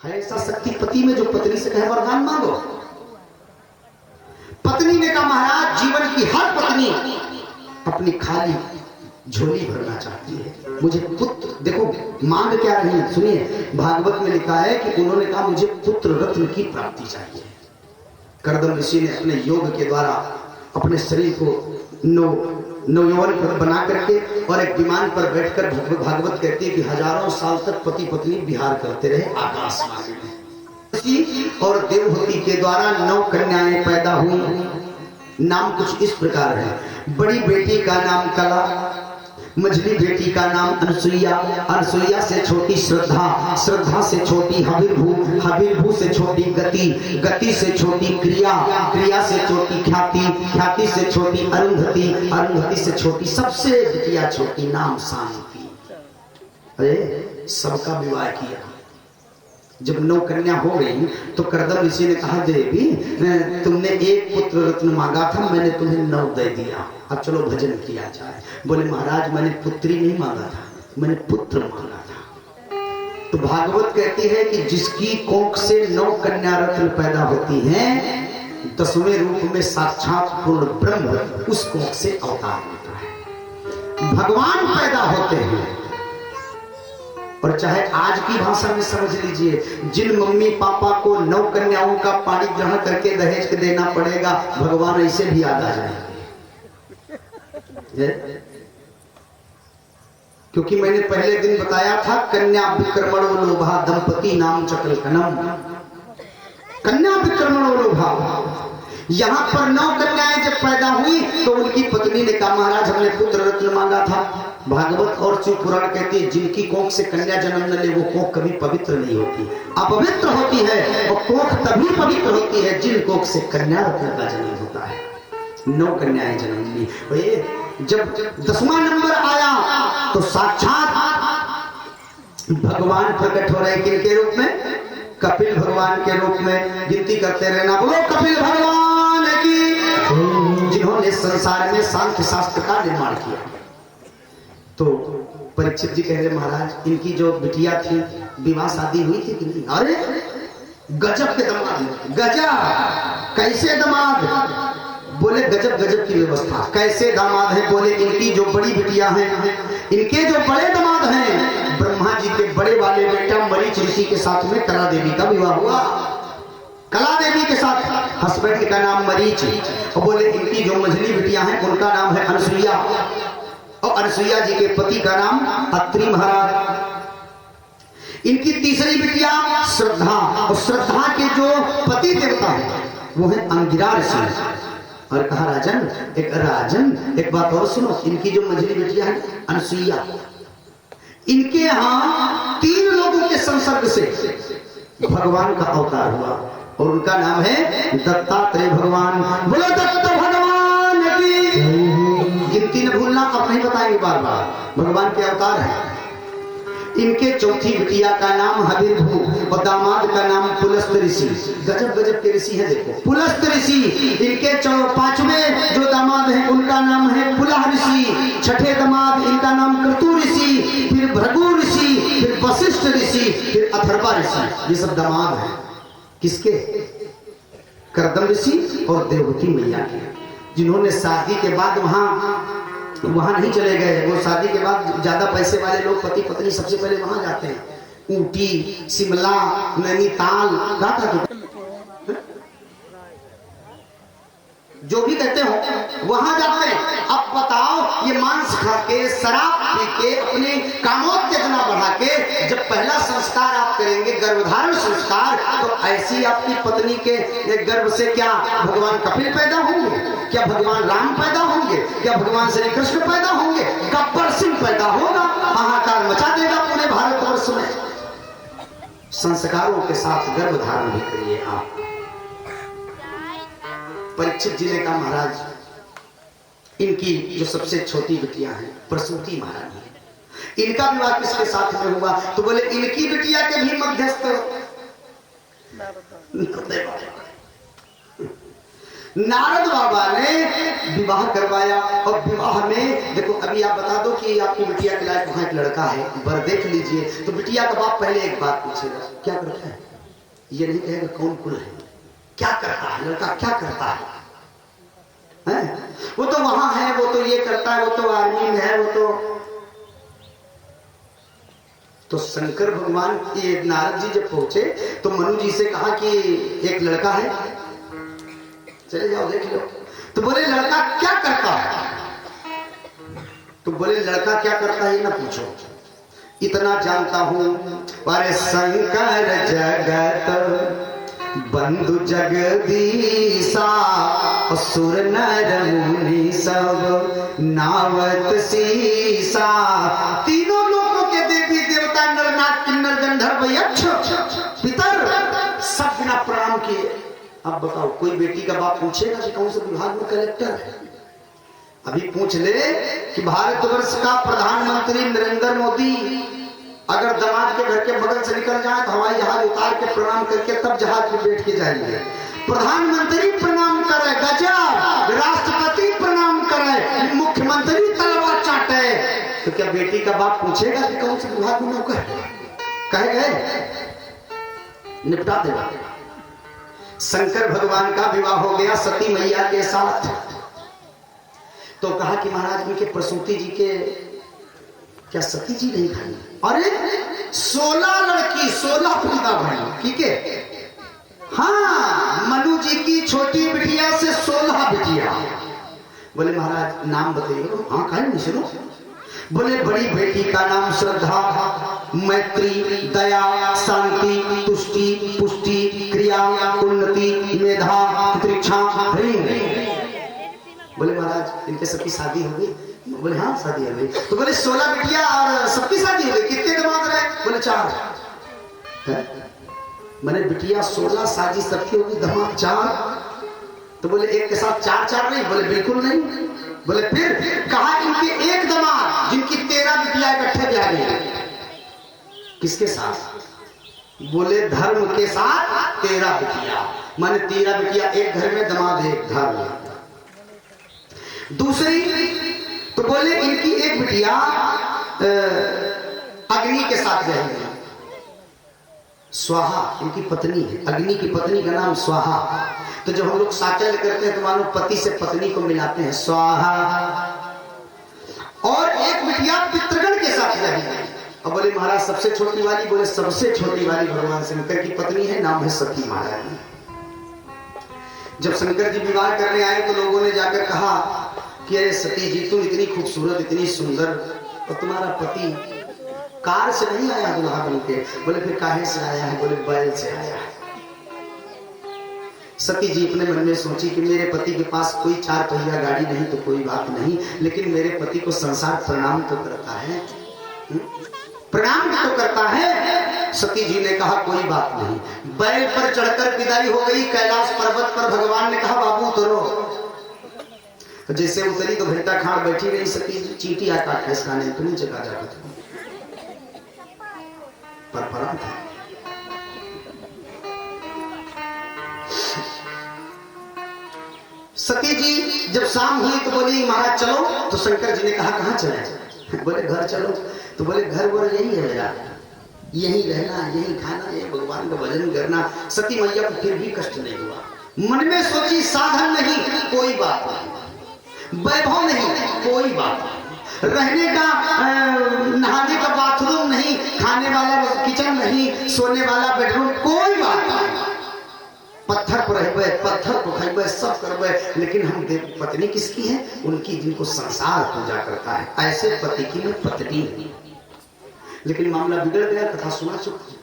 है ऐसा शक्ति पति में जो पत्नी से कहे वरदान मांगो। पत्नी ने कहा महाराज जीवन की हर पत्नी अपनी खाली झोली भरना चाहती है, मुझे पुत्र, देखो मांग क्या रही है सुनिए, भागवत में लिखा है कि उन्होंने कहा मुझे पुत्र रत्न की प्राप्ति चाहिए। कर्दम ऋषि ने अपने योग के द्वारा अपने शरीर को नवयौवन बना करके और एक विमान पर बैठकर भागवत कहती है कि हजारों साल तक पति पत्नी विहार करते रहे आकाश मार्ग में। और देवहूति के द्वारा 9 कन्याएं पैदा हुई। नाम कुछ इस प्रकार है, बड़ी बेटी का नाम कला, मझली बेटी का नाम अनसुईया, अनसुईया से छोटी श्रद्धा, श्रद्धा से छोटी हविर्भू, हविर्भू से छोटी गति, गति से छोटी क्रिया, क्रिया से छोटी ख्याति, ख्याति से छोटी अरुंधति, अरुंधति से छोटी सबसे बिटिया छोटी नाम शांति। अरे सबका विवाह किया। जब 9 कन्या हो गई तो कर्दम ऋषि ने कहा देवी तुमने एक पुत्र रत्न मांगा था, मैंने तुम्हें 9 दे दिया, अब चलो भजन किया जाए। बोले महाराज मैंने पुत्री नहीं मांगा था, मैंने पुत्र मांगा था। तो भागवत कहती है कि जिसकी कोख से 9 कन्या रत्न पैदा होती हैं, 10वें रूप में साक्षात पूर्ण ब्रह्म उस कोख से अवतार होता है, भगवान पैदा होते हैं। और चाहे आज की भाषा में समझ लीजिए, जिन मम्मी पापा को 9 कन्याओं का पानी ग्रहण करके दहेज के देना पड़ेगा, भगवान ऐसे भी याद आ जाएंगे। क्योंकि मैंने पहले दिन बताया था कन्या विक्रमणो लोभा दंपति नाम चक्र कनम, कन्या विक्रमणो लोभा। यहां पर 9 कन्याएं जब पैदा हुई तो उनकी पत्नी ने कहा महाराज हमने पुत्र रत्न मांगा था। भागवत और शिव पुराण कहती है जिनकी कोख से कन्या जन्म न ले वो कोख कभी पवित्र नहीं होती, अपवित्र होती है। और कोख तभी पवित्र होती है जिन कोख से कन्या रत्न का जन्म होता है। 9 कन्याएं जन्म ली। जब 10वां नंबर आया तो साक्षात भगवान प्रकट हो रहे किनके रूप में? कपिल भगवान के रूप में। गिनती करते रहना, बोलो कपिल भगवान की, जिन्होंने संसार में सांख्य शास्त्र का निर्माण किया। तो परीक्षित जी कह रहे महाराज इनकी जो बिटिया थी विवाह शादी हुई थी कि नहीं? अरे गजब के दामाद, गजब कैसे दामाद? बोले गजब गजब की व्यवस्था। कैसे दामाद है? बोले इनकी जो बड़ी बिटिया हैं, इनके जो बड़े दामाद हैं, ब्रह्मा जी के बड़े वाले बेटा मरीच ऋषि के साथ में कला देवी का विवाह हुआ। कला देवी के साथ हस्बैंड का नाम मरीच। और बोले इनकी जो मझली बिटिया हैं उनका नाम है अनसुईया, और अनसुईया जी के पति का नाम अत्रि महाराज। इनकी तीसरी बिटिया श्रद्धा, और श्रद्धा के जो पति देवता है वो है अंगिरा ऋषि। और कहा राजन एक बात और सुनो, इनकी जो मझली बिटिया है अनसुईया, इनके यहाँ 3 लोगों के संसर्ग से भगवान का अवतार हुआ और उनका नाम है दत्तात्रेय भगवान। बोलो दत्त भगवान की। गिनती न भूलना, अब नहीं बताएंगे बार बार, भगवान के अवतार है। इनके चौथी बिटिया का नाम हविर्भू और दामाद का नाम पुलस्त ऋषि। गजब गजब के ऋषि है देखो, पुलस्त ऋषि। इनके 5वें जो दामाद हैं उनका नाम है पुलह ऋषि। 6ठे दामाद इनका नाम क्रतु ऋषि, फिर भृगु ऋषि, फिर वशिष्ठ ऋषि, फिर अथर्वा ऋषि। ये सब दामाद हैं किसके? कर्दम ऋषि और देवहूति मैया के, जिन्होंने शादी के बाद वहां नहीं चले गए। वो शादी के बाद ज्यादा पैसे वाले लोग पति पत्नी सबसे पहले वहां जाते हैं, ऊटी, शिमला, नैनीताल, जो भी कहते हो वहां जाते हैं। अब बताओ ये मांस खा के शराब पी के अपने कामोत्तेजना बढ़ा के जब पहला संस्कार आप करेंगे गर्भधारण संस्कार, तो ऐसी आपकी पत्नी के गर्भ से क्या भगवान कपिल पैदा होंगे? क्या भगवान राम पैदा होंगे? क्या भगवान श्री कृष्ण पैदा होंगे? गब्बर सिंह पैदा होगा, हाहाकार मचा देगा पूरे भारतवर्ष में। संस्कारों के साथ गर्भधारण भी करिए आप। परीक्षित जी ने कहा महाराज इनकी जो सबसे छोटी बिटिया है प्रसूति महारानी, इनका विवाह किसके साथ में हुआ? तो बोले इनकी बिटिया के भी मध्यस्थ नारद बाबा ने विवाह करवाया। और विवाह में देखो, अभी आप बता दो कि आपकी बिटिया के लायक वहां एक लड़का है, वर देख लीजिए। तो बिटिया का बाप पहले एक बात पूछेगा, क्या करता है? ये नहीं कहेगा कौन कुल है, क्या करता है लड़का, क्या करता है? वो तो वहां है, वो तो ये करता है, वो तो आर्मी में है, वो तो शंकर भगवान ये नारद जी जब पहुंचे तो मनु जी से कहा कि एक लड़का है, चले जाओ देख लो। तो बोले लड़का क्या करता है? तो बोले लड़का क्या करता है ये ना पूछो, इतना जानता हूं, अरे शंकर जगत बंधु जगदीशा, असुर नर मुनि सब नावत सीसा। तीनों लोगों के देवी देवता नर नाग किन्नर गंधर्व यक्ष पितर सब बिना प्रणाम किए। अब बताओ कोई बेटी का बाप पूछेगा कि कौन से विभाग में कलेक्टर है? अभी पूछ ले कि भारतवर्ष का प्रधानमंत्री नरेंद्र मोदी अगर दामाद के घर के बगल से निकल जाए तो हवाई जहाज उतार के प्रणाम करके तब जहाज में बैठ के जाएंगे। प्रधानमंत्री प्रणाम करे, गजब, राष्ट्रपति प्रणाम करे, मुख्यमंत्री तलवार चाटे, तो क्या बेटी का बाप पूछेगा कि कौन से विभाग में नौकर? कहे गए निपटा देगा। शंकर भगवान का विवाह हो गया सती मैया के साथ। तो कहा कि महाराज उनके प्रसूति जी के क्या सती जी नहीं खाई? अरे 16 लड़की 16 पैदा भाई, ठीक है? हाँ, मनु जी की छोटी बिटिया से 16 बिटिया। बोले महाराज नाम बताइए। हाँ कहे नहीं सुनो। बोले बड़ी बेटी का नाम श्रद्धा, मैत्री, दया, शांति, तुष्टि, पुष्टि, क्रिया, उन्नति, मेधा, तितिक्षा, बोले महाराज इनके सबकी शादी हो गई? बोले हाँ शादी हो गई। तो बोले 16 बिटिया और सबकी शादी हो गई, कितने दामाद रहे? बोले 4। मैंने बिटिया 16 शादी सबकी होगी, दामाद 4। तो बोले एक के साथ 4 नहीं? बोले बिल्कुल नहीं। बोले फिर? कहा इनके एक दामाद जिनकी 13 बिटिया इकट्ठे ब्याह गई। किसके साथ? बोले धर्म के साथ 13 बिटिया, माने 13 बिटिया एक घर में, दामाद एक घर में। दूसरी तो बोले इनकी एक बिटिया अग्नि के साथ रहेगी, स्वाहा इनकी पत्नी है, अग्नि की पत्नी का नाम स्वाहा। तो जब हम लोग साचल्य करते हैं तो मानो पति से पत्नी को मिलाते हैं, स्वाहा। और एक बिटिया पितृगण के साथ रहेगी। अब बोले महाराज सबसे छोटी वाली? बोले सबसे छोटी वाली भगवान शंकर की पत्नी है, नाम है सती महारानी। जब शंकर जी विवाह करने आए तो लोगों ने जाकर कहा कि अरे सती जी तुम इतनी खूबसूरत, इतनी सुंदर, और तुम्हारा पति कार से नहीं आया दुल्हा बन के? बोले फिर काहे से आया है? बोले बैल से आया है। सती जी अपने मन में सोची कि मेरे पति के पास कोई 4 पहिया गाड़ी नहीं तो कोई बात नहीं, लेकिन मेरे पति को संसार प्रणाम तो करता है, प्रणाम तो करता है। सती जी ने कहा कोई बात नहीं। बैल पर चढ़कर विदाई हो गई। कैलाश पर्वत पर भगवान ने कहा बाबू उतरो। तो जैसे उतरी तो घंटा खाड़ बैठी रही सती जी, चींटी आका खाने तुम जगह जाकर परपरा था। सती जी जब शाम हुई तो बोली महाराज चलो। तो शंकर जी ने कहा कहाँ चले? बोले घर चलो। तो बोले घर बोले यही है यार, यही रहना, यही खाना, यही भगवान का भजन करना। सती मैया को फिर भी कष्ट नहीं हुआ। मन में सोची साधन नहीं कोई बात नहीं, वैभव नहीं कोई बात नहीं, रहने का नहाने का बाथरूम नहीं, खाने वाला किचन नहीं, सोने वाला बेडरूम, कोई बात नहीं। पत्थर पर रहबे, पत्थर को खाइबे, सब करबे, लेकिन हम पत्नी किसकी है? उनकी जिनको संसार पूजा करता है, ऐसे पति की मैं पत्नी नहीं। लेकिन मामला बिगड़ गया, कथा सुना चुका।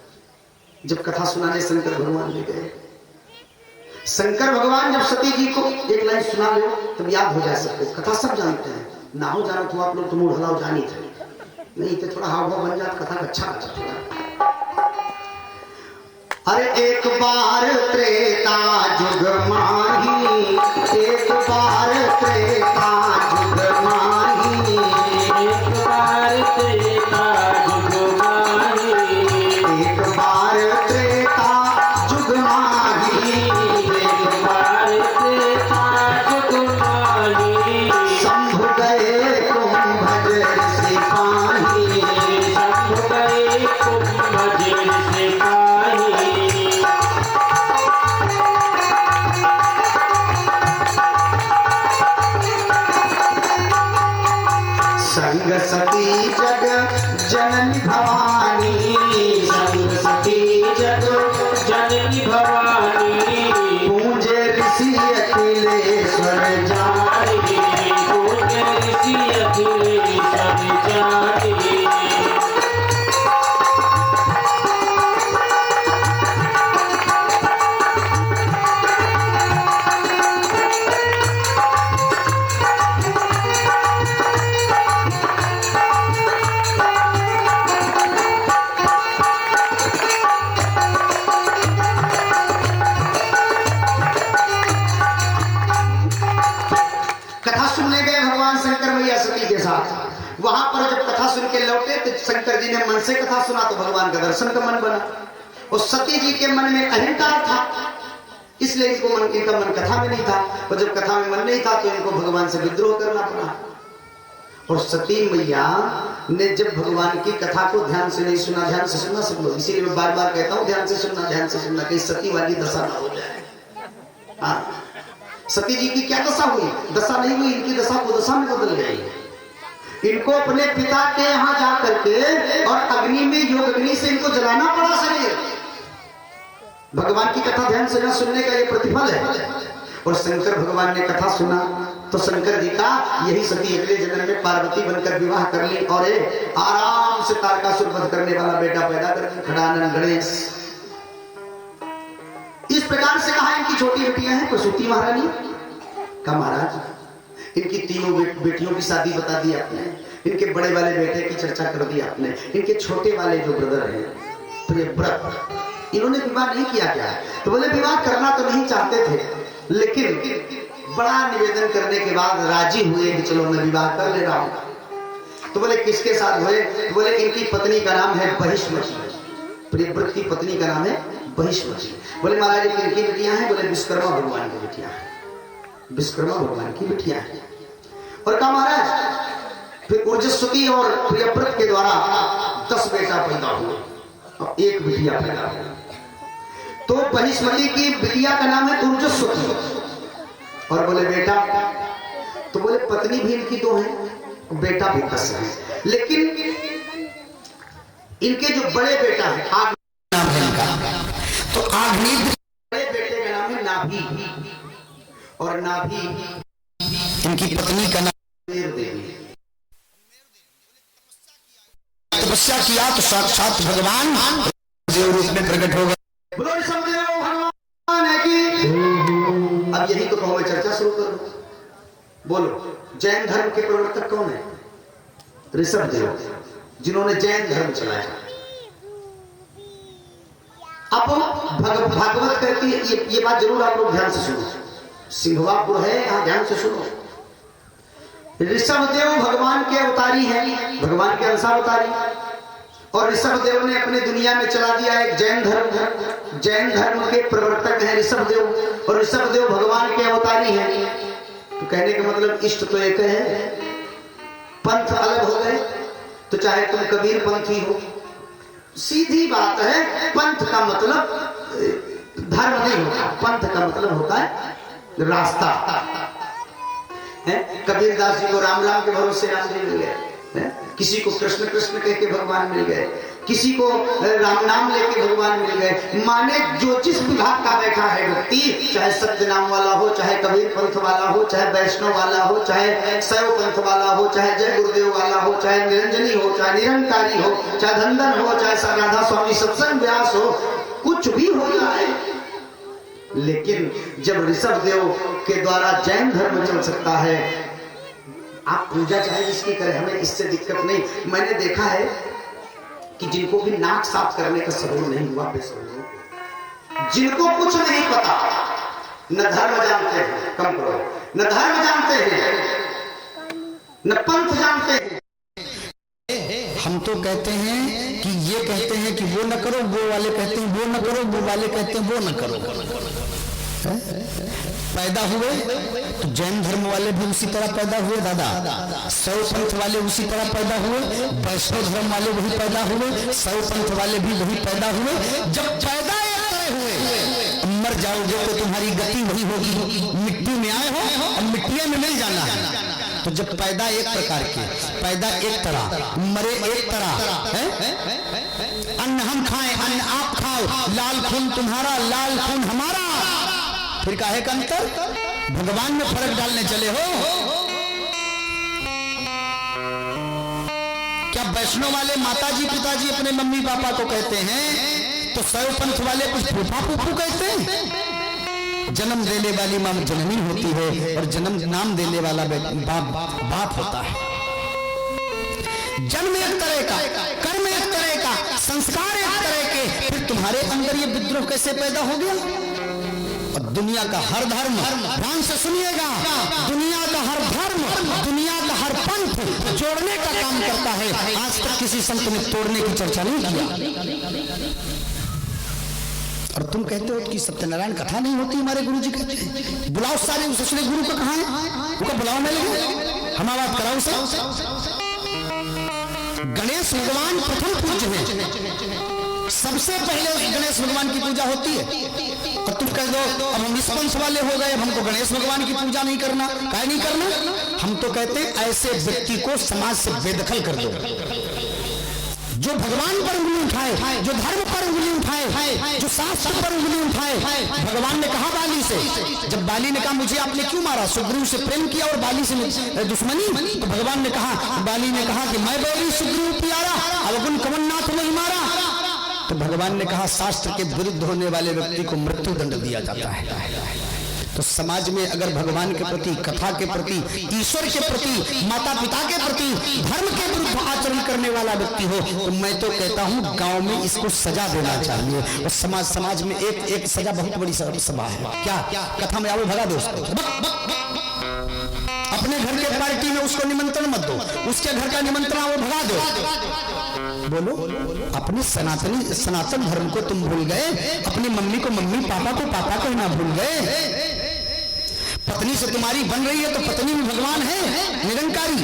जब कथा सुनाने शंकर भगवान ले गए, शंकर भगवान जब सती जी को एक लाइन सुना लो तब याद हो जाए सबको। कथा सब जानते हैं, ना हो जाना तो आप लोग तो मूड हलाओ जानी थे, नहीं तो थोड़ा हाव भाव बन जाता, कथा अच्छा अच्छा। अरे एक बार त्रेता जुग माही, एक बार त्रेता जुग माही, एक बार त्रेता जुग माही, एक बार त्रेता जुग माही, एक बार त्रेता जुग माही। शंभु गए कुंभ से पाही, शंभु गए कुंभ से पाही। संग सती जग जननी भवानी, संग सती जग जननी भवानी, पूजे ऋषि अखिलेश्वर जाने, पूज्य ऋषि अखिलेश्वर जाने। कथा सुनने गए भगवान शंकर मैया सती के साथ। वहां पर जब कथा सुन के लौटे तो शंकर जी ने मन से कथा सुना तो भगवान का दर्शन का मन बना। और सती जी के मन में अहंकार था, इसलिए इनका मन कथा में नहीं था। और जब कथा में मन नहीं था तो इनको भगवान से विद्रोह करना पड़ा। और सती मैया ने जब भगवान की कथा को ध्यान से नहीं सुना, ध्यान से सुनना सब लोग, इसीलिए मैं बार बार कहता हूँ ध्यान से सुनना, ध्यान से सुनना, कहीं सती वाली दशा ना हो जाए। हाँ, सती जी की क्या दशा हुई? दशा नहीं हुई, इनकी दशा को दशा में बदल गई। इनको अपने पिता के यहाँ जा करके और अग्नि में योग अग्नि से इनको जलाना पड़ा शरीर। भगवान की कथा ध्यान से न सुनने का ये प्रतिफल है। और शंकर भगवान ने कथा सुना तो शंकर जी का यही सती अगले जन्म में पार्वती बनकर विवाह कर ली और आराम से तारकासुर वध करने वाला बेटा पैदा कर दी, खड़ानंद गणेश। इस प्रकार से कहा इनकी छोटी बेटियां हैं प्रसूति महारानी का महाराज। इनकी तीनों बेटियों की शादी बता दी आपने, इनके बड़े वाले बेटे की चर्चा कर दी आपने, इनके छोटे वाले जो ब्रदर हैं प्रियव्रत, इन्होंने विवाह नहीं किया क्या? तो बोले विवाह करना तो नहीं चाहते थे, लेकिन बड़ा निवेदन करने के बाद राजी हुए कि चलो मैं विवाह कर ले रहा हूं। तो बोले किसके साथ हुए? तो बोले इनकी पत्नी का नाम है बहिष्मति, प्रियव्रत की पत्नी का नाम है बहिष्मति। बोले महाराज किनकी बेटियां हैं? बोले विश्वकर्मा भगवान की बेटियां हैं, विश्वकर्मा भगवान की बेटियां हैं। और कहा महाराज फिर ऊर्जस्वती और प्रियव्रत के द्वारा 10 बेटा पैदा हुए और एक बिटिया पैदा हुई। तो बहिष्मति की बिटिया का नाम है ऊर्जस्वती। और बोले बेटा, तो बोले पत्नी भी इनकी 2 है, बेटा भी 10 है, लेकिन इनके जो बड़े बेटा है आग नाम है इनका, तो आग्नि बड़े बेटे का नाम है नाभि, और नाभि इनकी पत्नी का नाम देवी। तपस्या किया तो साक्षात भगवान देव रूप में प्रकट हो गए। बोलो ऋषभदेव भगवान है कि। अब यही तो कहो मैं चर्चा शुरू करूं। बोलो जैन धर्म के प्रवर्तक कौन है? ऋषभदेव, जिन्होंने जैन धर्म चलाया। अब भागवत कहती है, ये बात जरूर आप लोग ध्यान से सुनो, सिंहवापुर है यहाँ, ध्यान से सुनो। ऋषभदेव भगवान के अवतारी हैं, भगवान के अंश अवतारी। और ऋषभदेव ने अपने दुनिया में चला दिया एक जैन धर्म, जैन धर्म के प्रवर्तक हैं ऋषभदेव। और ऋषभदेव भगवान के अवतारी हैं। तो कहने का मतलब इष्ट तो एक है, पंथ अलग हो गए। तो चाहे तुम कबीर पंथी हो, सीधी बात है, पंथ का मतलब धर्म नहीं होता, पंथ का मतलब होता है रास्ता। कबीरदास जी को राम राम के भरोसे राम जी मिल गए, किसी को कृष्ण कृष्ण कह के भगवान मिल गए, किसी को राम नाम लेके भगवान मिल गए। माने जो जिस विभाग का बैठा है व्यक्ति, चाहे सत्य नाम वाला हो, चाहे कबीर पंथ वाला हो, चाहे वैष्णव वाला हो, चाहे शैव पंथ वाला हो, चाहे जय गुरुदेव वाला हो, चाहे निरंजनी हो, चाहे निरंकारी हो, चाहे धनधन हो, चाहे राधा स्वामी सत्संग व्यास हो, कुछ भी हो जाए, लेकिन जब ऋषभदेव के द्वारा जैन धर्म चल सकता है, आप पूजा चाहे जिसकी करें, हमें इससे दिक्कत नहीं। मैंने देखा है कि जिनको भी नाक साफ करने का सबूत नहीं हुआ, बेसबूत, जिनको कुछ नहीं पता, न धर्म जानते हैं, कम करो, न धर्म जानते हैं, न पंथ जानते हैं। हम तो कहते हैं कि ये कहते हैं कि वो न करो, वो वाले कहते हैं वो न करो, वो वाले कहते हैं वो न करो। पैदा हुए तो जैन धर्म वाले भी उसी तरह पैदा हुए दादा, शैव पंथ वाले उसी तरह पैदा हुए, वैष्णव धर्म वाले वही पैदा हुए, शैव पंथ वाले भी वही पैदा हुए। जब पैदा हुए मर जाओगे तो तुम्हारी गति वही होगी, मिट्टी में आए हो और मिट्टी में मिल जाना है। तो जब पैदा एक प्रकार के, पैदा एक तरह, मरे एक तरह है, अन्न हम खाएं, अन्न आप खाओ, लाल खून तुम्हारा, लाल खून हमारा, फिर काहे का अंतर? भगवान में फर्क डालने चले हो। क्या वैष्णव वाले माताजी पिताजी अपने मम्मी पापा को कहते हैं, तो शैव पंथ वाले कुछ फूफा फूफू कहते हैं। जन्म देने वाली मां जननी होती है और जन्म नाम देने वाला बाप होता है। जन्म एक तरह का, कर्म एक तरह का, संस्कार एक तरह के, फिर तुम्हारे अंदर ये विद्रोह कैसे पैदा हो गया? और दुनिया का हर धर्म, ध्यान से सुनिएगा, दुनिया का हर धर्म, दुनिया का हर पंथ जोड़ने का काम करता है। आज तक किसी संत ने तोड़ने की चर्चा नहीं किया। और तुम कहते हो कि सत्यनारायण कथा नहीं होती, हमारे गुरु जी कहते हैं। बुलाओ सारे उस दूसरे गुरु को, कहाँ है उनको बुलाओ, मैं लगे हम बात कराओ से। गणेश भगवान प्रथम पूज्य हैं, सबसे पहले गणेश भगवान की पूजा होती है। और तुम कह दो अब हम इस पंथ वाले हो गए, अब हमको गणेश भगवान की पूजा नहीं करना, काहे नहीं करना? हम तो कहते हैं ऐसे व्यक्ति को समाज से बेदखल कर दो, जो भगवान पर उंगली उठाए, जो धर्म पर उंगली उठाए, जो शास्त्र पर उंगली उठाए। भगवान ने कहा बाली से, जब बाली ने कहा मुझे आपने क्यों मारा, सुग्रीव से प्रेम किया और बाली से दुश्मनी, तो भगवान ने कहा, बाली ने कहा कि मैं बैरी सुग्रीव प्यारा, अवगुण कमलनाथ नहीं मारा। तो भगवान ने कहा शास्त्र के विरुद्ध होने वाले व्यक्ति को मृत्यु दंड दिया जाता है। तो समाज में अगर भगवान के प्रति, कथा के प्रति, ईश्वर के प्रति, माता पिता के प्रति, धर्म के विरुद्ध आचरण करने वाला व्यक्ति हो, तो मैं तो कहता हूँ गांव में इसको सजा देना चाहिए। और समाज में एक सजा बहुत बड़ी सभा है। क्या कथा में आओ भगा दो उसको, अपने घर के पार्टी में उसको निमंत्रण मत दो, उसके घर का निमंत्रण वो भगा दो। बोलो, अपने सनातन धर्म को तुम भूल गए, अपनी मम्मी को मम्मी, पापा को पापा कहना भूल गए। पत्नी से तुम्हारी बन रही है तो पत्नी भी भगवान है, निरंकारी।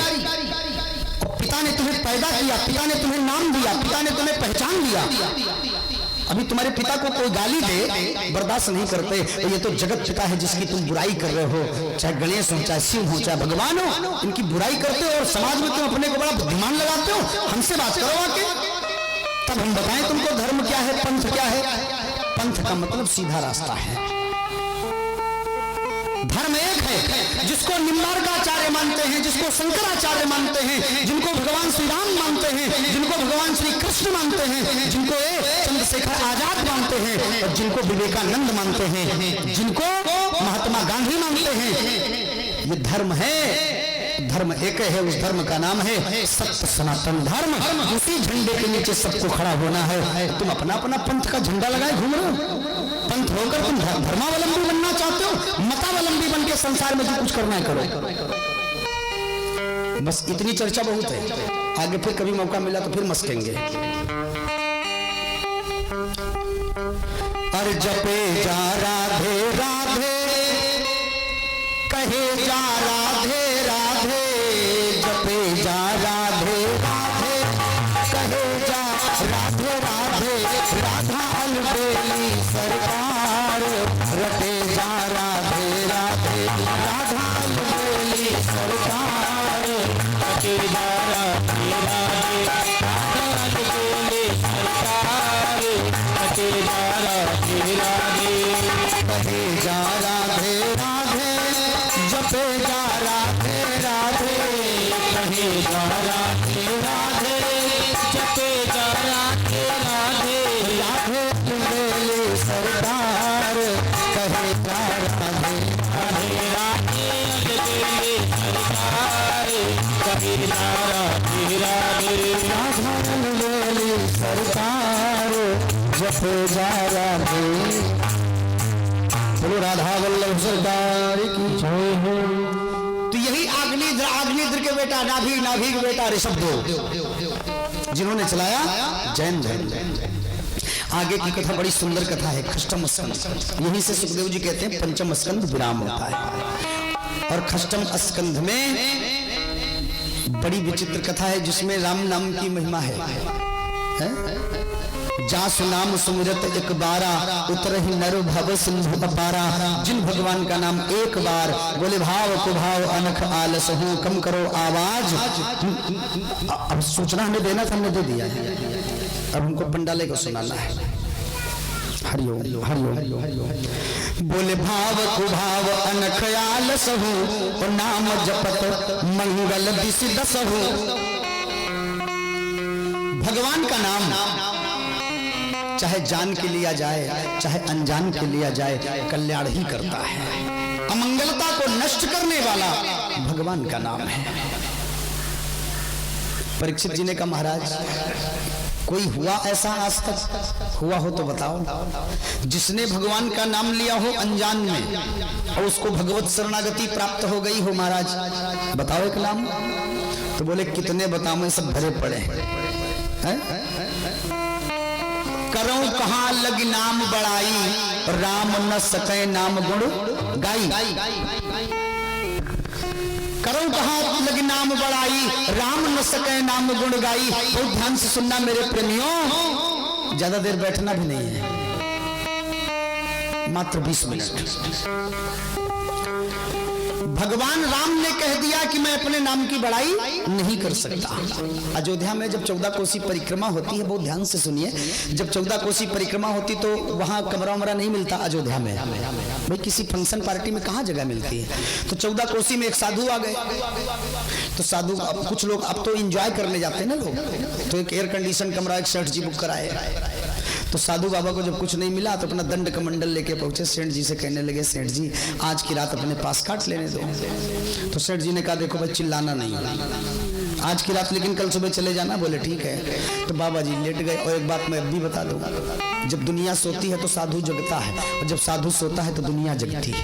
पिता ने तुम्हें पैदा किया, पिता ने तुम्हें नाम दिया, पिता ने तुम्हें पहचान दिया। अभी तुम्हारे पिता को कोई गाली दे, बर्दाश्त नहीं करते, तो ये तो जगत पिता है जिसकी तुम बुराई कर रहे हो, चाहे गणेश हो, चाहे शिव हो, चाहे भगवान हो, इनकी बुराई करते हो और समाज में तुम अपने को बड़ा बुद्धिमान लगाते हो। हमसे बात करो आके, तब हम बताएं तुमको धर्म क्या है, पंथ क्या है। पंथ का मतलब सीधा रास्ता है। धर्म एक है, जिसको निम्बार्काचार्य मानते हैं, जिसको शंकराचार्य मानते हैं, जिनको भगवान श्री राम मानते हैं, जिनको भगवान श्री कृष्ण मानते हैं, जिनको चंद्रशेखर आजाद मानते हैं, और जिनको विवेकानंद मानते हैं, जिनको महात्मा गांधी मानते हैं। ये धर्म है, धर्म एक है, उस धर्म का नाम है सत्य सनातन धर्म। उसी झंडे के नीचे सबको खड़ा होना है। तुम अपना अपना पंथ का झंडा लगाए घूम रहे हो, पंथ होकर तुम धर्मावलंबी बनना चाहते हो, मतावलंबी बन के संसार में जो कुछ करना है करो। बस इतनी चर्चा बहुत है, आगे फिर कभी मौका मिला तो फिर मस्केंगे। अरे जपे जा राधे राधे, कहे जा राधे राधे, जपे जा राधे राधे, कहे जा राधे राधे, राधा अलबेली सरकार, रटे जा राधे राधे, राधा अलबेली सरकार, रटे जा राधे राधे, राधा अलबेली सरकार, रटे जा राधे राधे, कहे जा राधे राधे, जपे जा राधे राधे, कहे जा राधे राधे, जपे जा राधे राधे, राधे अलबेली सरकार, कहे जा राधे राधे, राधे अलबेली सरकार, कहे जा राधे राधे, राधा अलबेली सरकार, जपे जा राधे। बोलो राधा वल्लभ सरकार की जय हो। तो यही आग्नेय, आग्नेय के बेटा नाभि, नाभि के बेटा ऋषभदेव, जिन्होंने चलाया जैन धर्म। आगे की कथा बड़ी सुंदर कथा है, खष्टम स्कंध। यहीं से सुखदेव जी कहते हैं पंचम स्कंध विराम होता है। और खष्टम स्कंध में बड़ी विचित्र कथा है, जिसमें राम नाम की महिमा है। जासु नाम सुमिरत एक बारा उतरहि नर भव सिंधु अपारा। जिन भगवान का नाम एक बार बोले भाव को भाव अनख आलस हो कम करो आवाज। अब सूचना हमें देना था, हमने दे दिया है, अब हमको पंडाले को सुनाना है। हरिओम हरिओम। बोले भाव को भाव अनख आलस हो और नाम जपत मंगल दिस दस हो। भगवान का नाम चाहे जान के लिया जाए चाहे अनजान के लिया जाए कल्याण ही करता है। अमंगलता को नष्ट करने वाला भगवान का नाम है। परीक्षित जी ने कहा महाराज कोई हुआ ऐसा आज तक? हुआ हो तो बताओ, जिसने भगवान का नाम लिया हो अनजान में और उसको भगवत शरणागति प्राप्त हो गई हो। महाराज बताओ एक नाम। तो बोले कितने बताओ, सब भरे पड़े हैं। करूं कहां लग नाम बड़ाई राम न सके नाम गुण गाई। करूं कहां लग नाम बड़ाई राम न सके नाम गुण गाई। बहुत ध्यान से सुनना मेरे प्रेमियों, ज्यादा देर बैठना भी नहीं है, मात्र 20 मिनट। भगवान राम ने कह दिया कि मैं अपने नाम की बड़ाई नहीं कर सकता। अयोध्या में जब 14 कोसी परिक्रमा होती है, बहुत ध्यान से सुनिए, जब 14 कोसी परिक्रमा होती तो वहां कमरा वमरा नहीं मिलता अयोध्या में। भाई किसी फंक्शन पार्टी में कहाँ जगह मिलती है? तो 14 कोसी में एक साधु आ गए। तो साधु कुछ लोग अब तो एंजॉय करने जाते हैं ना लोग, तो एक एयर कंडीशन कमरा एक सेठ जी बुक कराए। तो साधु बाबा को जब कुछ नहीं मिला तो अपना दंड कमंडल लेके पहुंचे सेठ जी से, कहने लगे सेठ जी आज की रात अपने पास काट लेने दो। तो सेठ जी ने कहा देखो भाई चिल्लाना नहीं, आज की रात लेकिन कल सुबह चले जाना। बोले ठीक है। तो बाबा जी लेट गए। और एक बात मैं अब भी बता दूं, जब दुनिया सोती है तो साधु जगता है, और जब साधु सोता है तो दुनिया जगती है।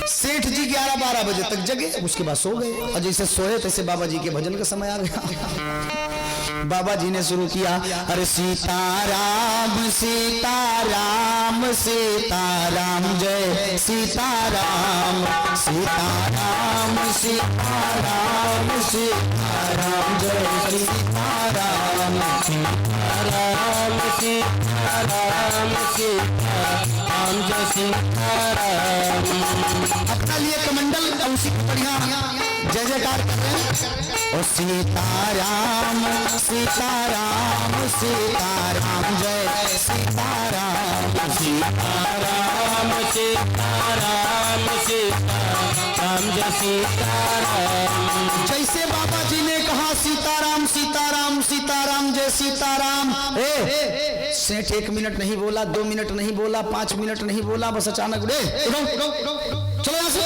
सेठ जी 11-12 बजे तक जगे, उसके बाद सो गए, और जैसे सोए तैसे बाबा जी के भजन का समय आ गया। बाबा जी ने शुरू किया, अरे सीताराम सीताराम सीताराम जय सीताराम सीताराम सीताराम सीताराम जय सीताराम सीताराम सीताराम सीताराम जय सीताराम। अपना लिए कमंडल उसी बढ़िया जय जयकार कर रहे हैं। और सीताराम सीताराम सीताराम जय सीताराम सीताराम सीताराम सीताराम जय सीताराम। जैसे बाबा जी ने कहा सीताराम सीताराम सीताराम जय सीताराम, सेठ 1 मिनट नहीं बोला, 2 मिनट नहीं बोला, 5 मिनट नहीं बोला, बस अचानक चलो यहाँ से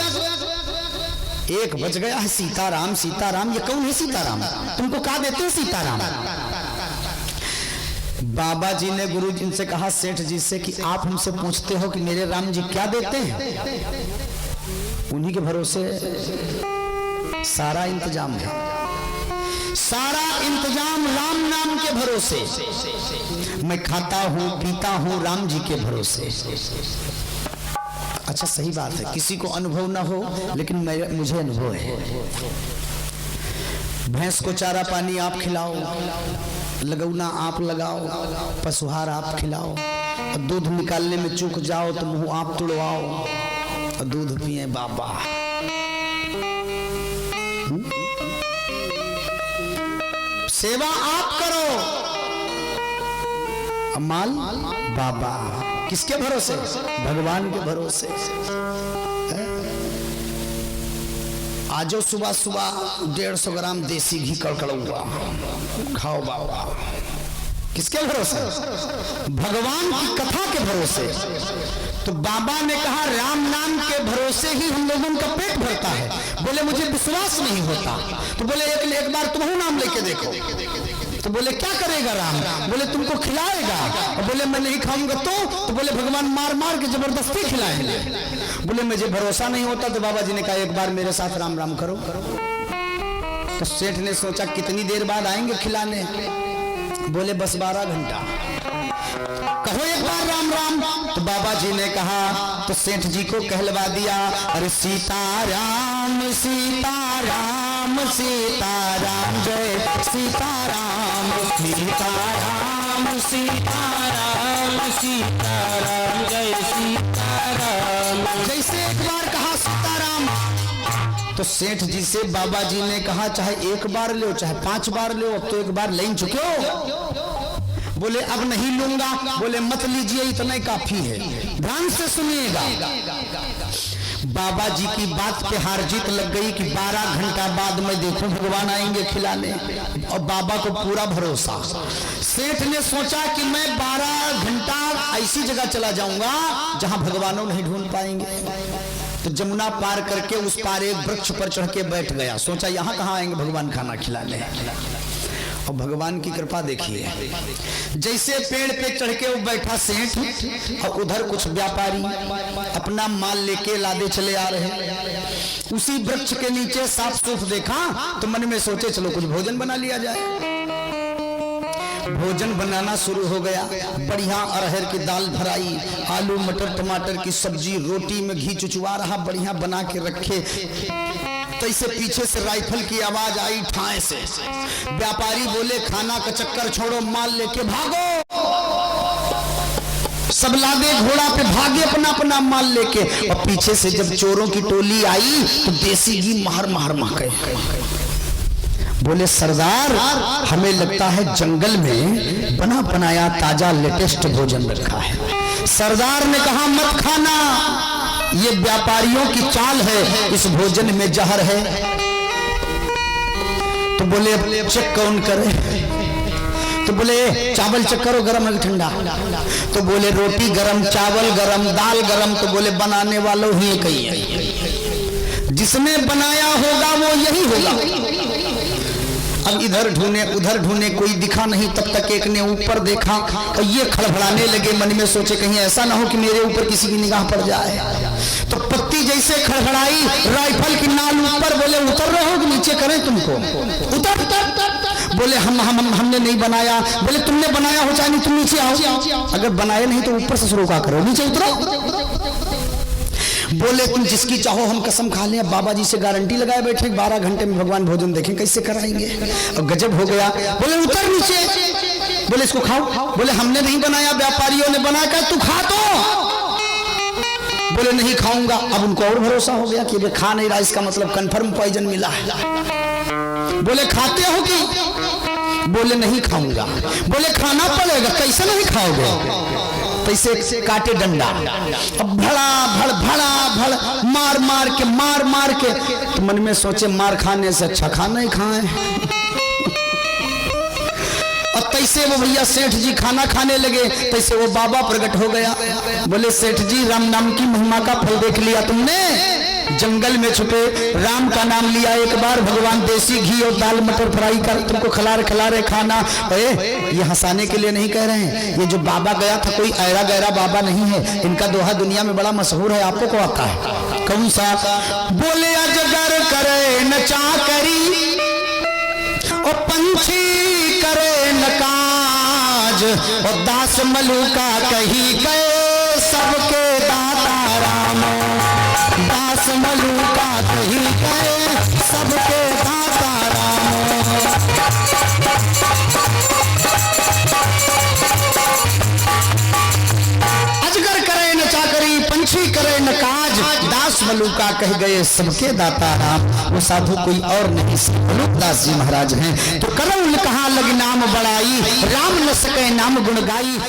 1 बज गया है। सीताराम सीताराम, ये कौन है सीताराम? तुमको कहा देते हैं सीताराम? बाबा जी ने गुरु जी से कहा सेठ जी से कि आप हमसे पूछते हो कि मेरे राम जी क्या देते हैं? उन्हीं के भरोसे सारा इंतजाम है, सारा इंतजाम राम नाम के भरोसे। मैं खाता हूं पीता हूं राम जी के भरोसे। अच्छा सही बात है, किसी को अनुभव ना हो, लेकिन मुझे अनुभव है। भैंस को चारा पानी आप खिलाओ, लगौना आप लगाओ, पशुहार आप खिलाओ, और दूध निकालने में चूक जाओ तो मुंह आप तुड़वाओ और दूध पिए बाबा। सेवा आप करो, माल बाबा। किसके भरोसे? भगवान के भरोसे। आजो सुबह सुबह 150 ग्राम देसी घी कड़कड़ुआ खाओ बाबा। किसके भरोसे? भगवान की कथा के भरोसे। तो बाबा ने कहा राम नाम के भरोसे ही हम लोगों का पेट भरता है। बोले मुझे विश्वास नहीं होता। तो बोले एक बार तुम नाम लेके देखो। तो बोले क्या करेगा राम? बोले तुमको खिलाएगा। और बोले मैं नहीं खाऊंगा तो बोले भगवान मार मार के जबरदस्ती खिलाएंगे। बोले मुझे भरोसा नहीं होता। तो बाबा जी ने कहा एक बार मेरे साथ राम राम करो। तो सेठ ने सोचा कितनी देर बाद आएंगे खिलाने? बोले बस 12 घंटा। कहो एक बार राम राम। तो बाबा जी ने कहा, तो सेठ जी को कहलवा दिया, अरे सीताराम सीताराम सीताराम जय सीताराम सीताराम सीताराम सीताराम जय सीताराम। जैसे एक बार कहा सीताराम, तो सेठ जी से बाबा जी ने कहा चाहे एक बार लो चाहे 5 बार लो, अब तो एक बार ले चुके हो। बोले अब नहीं लूंगा। बोले मत लीजिए, इतना काफी है। ध्यान से सुनिएगा, बाबा जी की बात पे हार जीत लग गई कि 12 घंटा बाद मैं देखूं भगवान आएंगे खिलाने, और बाबा को पूरा भरोसा। सेठ ने सोचा कि मैं 12 घंटा ऐसी जगह चला जाऊंगा जहां भगवानों नहीं ढूंढ पाएंगे। तो जमुना पार करके उस पार एक वृक्ष पर चढ़ के बैठ गया। सोचा यहां कहां आएंगे भगवान खाना खिलाने। और भगवान की कृपा देखिए, जैसे पेड़ पे चढ़ के वो बैठा सेठ, और उधर कुछ व्यापारी अपना माल लेके लादे चले आ रहे। उसी वृक्ष के नीचे साफ सूफ देखा तो मन में सोचे चलो कुछ भोजन बना लिया जाए। भोजन बनाना शुरू हो गया। बढ़िया अरहर की दाल भराई, आलू मटर टमाटर की सब्जी, रोटी में घी चुचवा रहा, बढ़िया बना के रखे। तो इसे पीछे से राइफल की आवाज आई ठाए से। व्यापारी बोले खाना का चक्कर छोड़ो, माल लेके भागो। सब लादे घोड़ा पे भागे अपना अपना माल लेके। और पीछे से जब चोरों की टोली आई तो देसी घी महर महर महके। बोले सरदार, हमें लगता है जंगल में बना बनाया ताजा लेटेस्ट भोजन रखा है। सरदार ने कहा मत खाना, ये व्यापारियों की चाल है, इस भोजन में जहर है। तो बोले चेक कौन करे? तो बोले चावल चेक करो गरम है ठंडा। तो बोले रोटी गरम, चावल गरम, दाल गरम। तो बोले बनाने वालों ही कही है, जिसने बनाया होगा वो यही होगा। अब इधर ढूंढे उधर ढूंढे, कोई दिखा नहीं। तब तक एक ने ऊपर देखा और ये खड़बड़ाने लगे, मन में सोचे कहीं ऐसा ना हो कि मेरे ऊपर किसी की निगाह पड़ जाए। तो पत्ती जैसे खड़खड़ाई, राइफल की नाल ऊपर। बोले उतर रहे हो कि नीचे करें तुमको? उतर उतर। बोले हमने नहीं बनाया। बोले तुमने बनाया हो चाहे नहीं, तुम नीचे आओ। अगर बनाए नहीं तो ऊपर से शुरू का करो, नीचे उतरो। बोले तुम जिसकी चाहो हम कसम खा लें। बाबा जी से गारंटी लगाए बैठे 12 घंटे में भगवान भोजन देखें कैसे कराएंगे। और गजब हो गया। बोले उतर नीचे। बोले इसको खाओ। बोले हमने नहीं बनाया, व्यापारियों ने बनाया। क्या तू खा तो? बोले नहीं खाऊंगा। अब उनको और भरोसा हो गया कि खा नहीं रहा, इसका मतलब कंफर्म पॉइजन मिला है। बोले खाते हो कि? बोले नहीं खाऊंगा। बोले खाना पड़ेगा। कैसे नहीं खाओगे? तैसे काटे डंडा, अब भड़ा भड़ भड़ा भड़ मार मार के। तो मन में सोचे मार खाने से अच्छा खाना ही खाएं। और तैसे वो भैया सेठ जी खाना खाने लगे। तैसे वो बाबा प्रकट हो गया। बोले सेठ जी राम नाम की महिमा का फल देख लिया तुमने? जंगल में छुपे राम का नाम लिया एक बार, भगवान देसी घी और दाल मटर फ्राई कर तुमको खिला रहे खाना। ये हंसाने के लिए नहीं कह रहे हैं। ये जो बाबा गया था कोई ऐरा गैरा बाबा नहीं है। इनका दोहा दुनिया में बड़ा मशहूर है, आपको को आता है? कौन सा? बोले अजगर करे न चाकरी और पंछी करे न काज, और दास मलूका कही गए सबके दाता राम। दास मलूका कही गए सबके दाता राम। अजगर करे न चाकरी, पंछी करे न काज, दास मलूका कह गए सबके दाता राम। वो साधु कोई और नहीं मलूक दास जी महाराज हैं। तो करौल कहाँ लग नाम बड़ाई, राम न सके नाम गुण गाई।